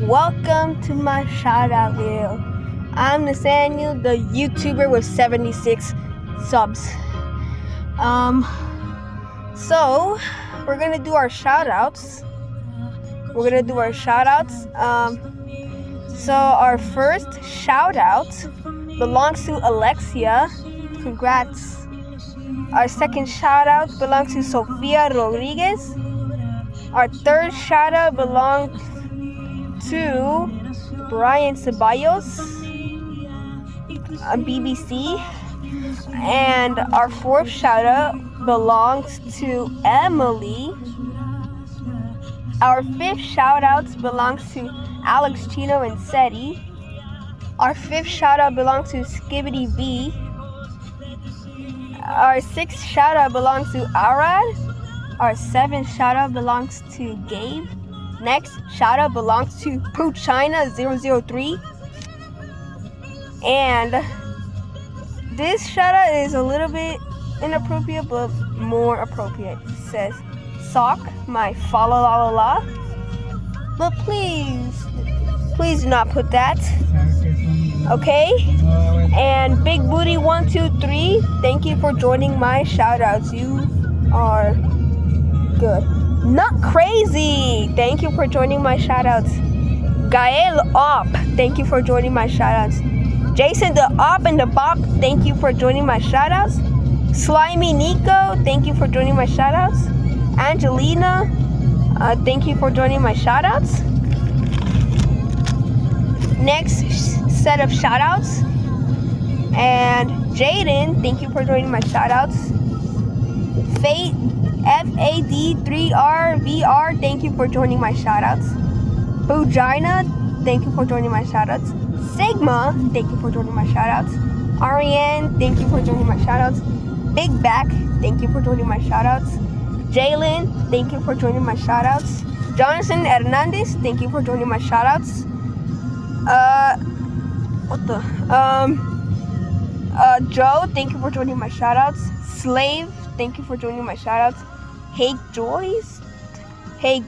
Welcome to my shout out video. I'm Nathaniel, the YouTuber with 76 subs. So we're gonna do our shout outs. So our first shout out belongs to Alexia. Congrats. Our second shout out belongs to Sofia Rodriguez. Our third shout out belongs to Brian Ceballos on BBC. And our fourth shout out belongs to Emily. Our fifth shout out belongs to Alex Chino and Seti. Our fifth shout out belongs to Skibbity B. Our sixth shout out belongs to Arad. Our seventh shout out belongs to Gabe. Next shout out belongs to Pooh China 003. And this shout out is a little bit inappropriate but more appropriate. It says sock my fa la la la la. But please do not put that. Okay? And Big Booty 123, thank you for joining my shout outs. You are good. Not crazy. Thank you for joining my shout outs. Gael Op, thank you for joining my shout outs. Jason the Op and the Bop, thank you for joining my shout outs. Slimy Nico, thank you for joining my shout outs. Angelina, thank you for joining my shout outs. Next set of shout outs. And Jaden, thank you for joining my shout outs. Fate FAD3RVR, thank you for joining my shout outs. Bujina, thank you for joining my shout outs. Sigma, thank you for joining my shout outs. Ariane, thank you for joining my shout outs. Big Back, thank you for joining my shout outs. Jalen, thank you for joining my shout outs. Jonathan Hernandez, thank you for joining my shout outs. Joe, thank you for joining my shout outs. Slave, thank you for joining my shout outs. Joyce, thank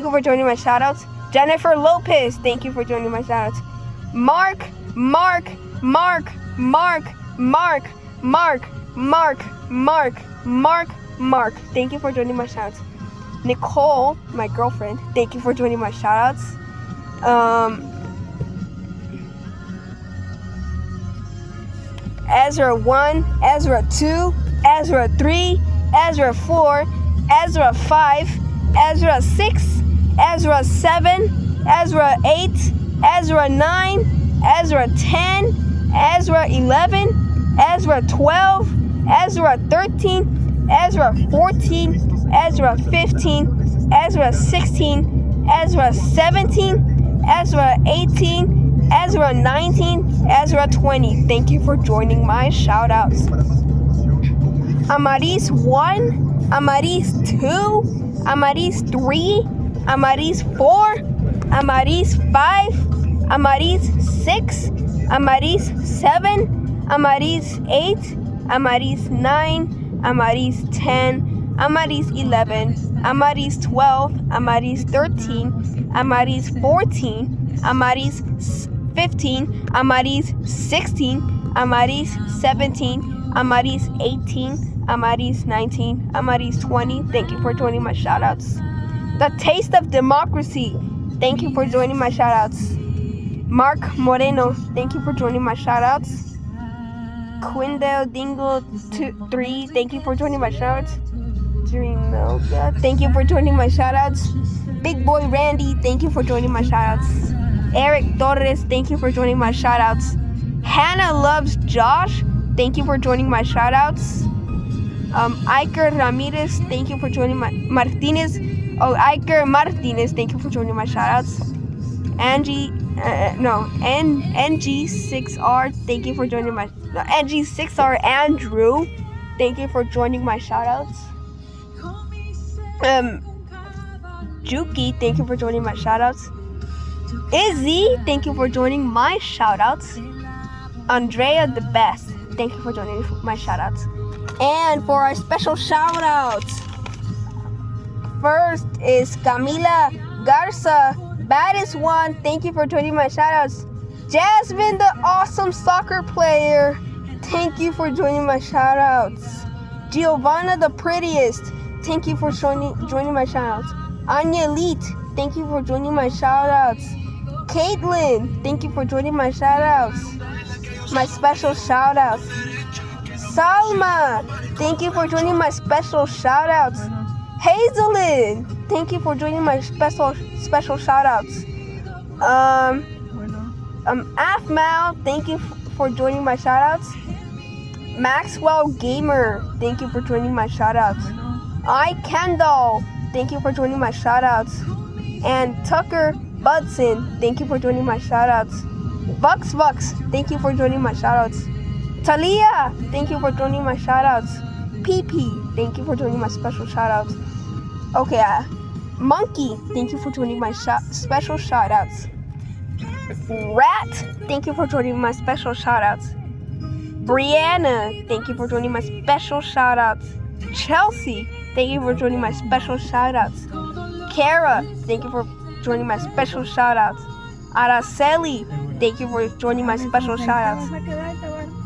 you for joining my shout outs. Jennifer Lopez, thank you for joining my shout outs. Mark, thank you for joining my shout outs. Nicole, my girlfriend, thank you for joining my shout outs. Ezra 1, Ezra 2, Ezra 3, Ezra 4, Ezra 5, Ezra 6, Ezra 7, Ezra 8, Ezra 9, Ezra 10, Ezra 11, Ezra 12, Ezra 13, Ezra 14, Ezra 15, Ezra 16, Ezra 17, Ezra 18, Ezra 19, Ezra 20. Thank you for joining my shout outs. Amaris 1, Amaris 2, Amaris 3, Amaris 4, Amaris 5, Amaris 6, Amaris 7, Amaris 8, Amaris 9, Amaris 10, Amaris 11, Amaris 12, Amaris 13, Amaris 14, Amaris 15, Amaris 16, Amaris 17, Amaris 18, Amaris 19, Amaris 20. Thank you for joining my shoutouts. The Taste of Democracy, thank you for joining my shoutouts. Mark Moreno, thank you for joining my shoutouts. Quindale Dingle 3, thank you for joining my shoutouts. Dreamelga, thank you for joining my shoutouts. Big Boy Randy, thank you for joining my shoutouts. Eric Torres, thank you for joining my shoutouts. Hannah Loves Josh, thank you for joining my shoutouts. Iker Ramirez, thank you for joining my Iker Martinez, thank you for joining my shoutouts. NG6R, thank you for joining my NG6R Andrew, thank you for joining my shoutouts. Juki, thank you for joining my shoutouts. Izzy, thank you for joining my shoutouts. Andrea the Best, thank you for joining my shoutouts. And for our special shoutouts, first is Camila Garza Baddest One, thank you for joining my shoutouts. Jasmine, the awesome soccer player, thank you for joining my shoutouts. Giovanna, the prettiest, thank you for joining my shoutouts. Anya Elite, thank you for joining my shoutouts. Caitlin, thank you for joining my shoutouts. My special shoutouts. Salma, thank you for joining my special shoutouts. Hazelin, thank you for joining my special shoutouts. Afmal, thank you for joining my shoutouts. Maxwell Gamer, thank you for joining my shoutouts. Kendall, thank you for joining my shoutouts. And Tucker Budson, thank you for joining my shoutouts. Vux, thank you for joining my shoutouts. Talia, thank you for joining my shoutouts. PP, thank you for joining my special shoutouts. Okay, Monkey, thank you for joining my special shoutouts. Rat, thank you for joining my special shoutouts. Brianna, thank you for joining my special shoutouts. Chelsea, thank you for joining my special shoutouts. Kara, thank you for joining my special shoutouts. Araceli, thank you for joining my special shoutouts.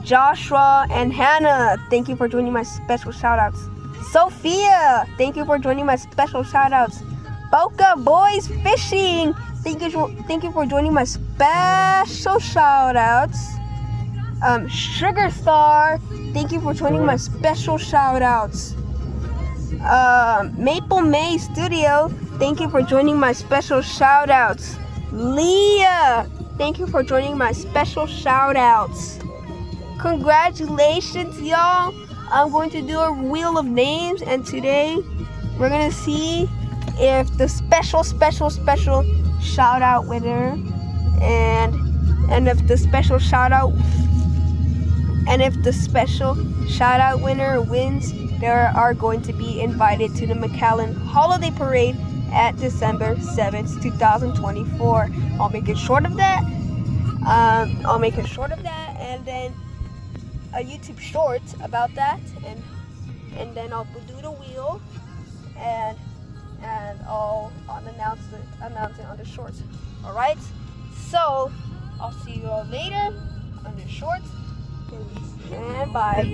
Joshua and Hannah, thank you for joining my special shoutouts. Sophia, thank you for joining my special shoutouts. Boca Boys Fishing, thank you for joining my special shoutouts. Sugar Star, thank you for joining my special shoutouts. Maple May Studio, thank you for joining my special shoutouts. Leah, thank you for joining my special shoutouts. Congratulations, y'all. I'm going to do a wheel of names, and today we're gonna see if the special shout out winner and if the special shout out winner wins, they are going to be invited to the McAllen Holiday Parade at December 7th, 2024. I'll make it short of that. And then a YouTube short about that, and then I'll do the wheel, and I'll announce it on the shorts. All right. So I'll see you all later on the shorts. And bye.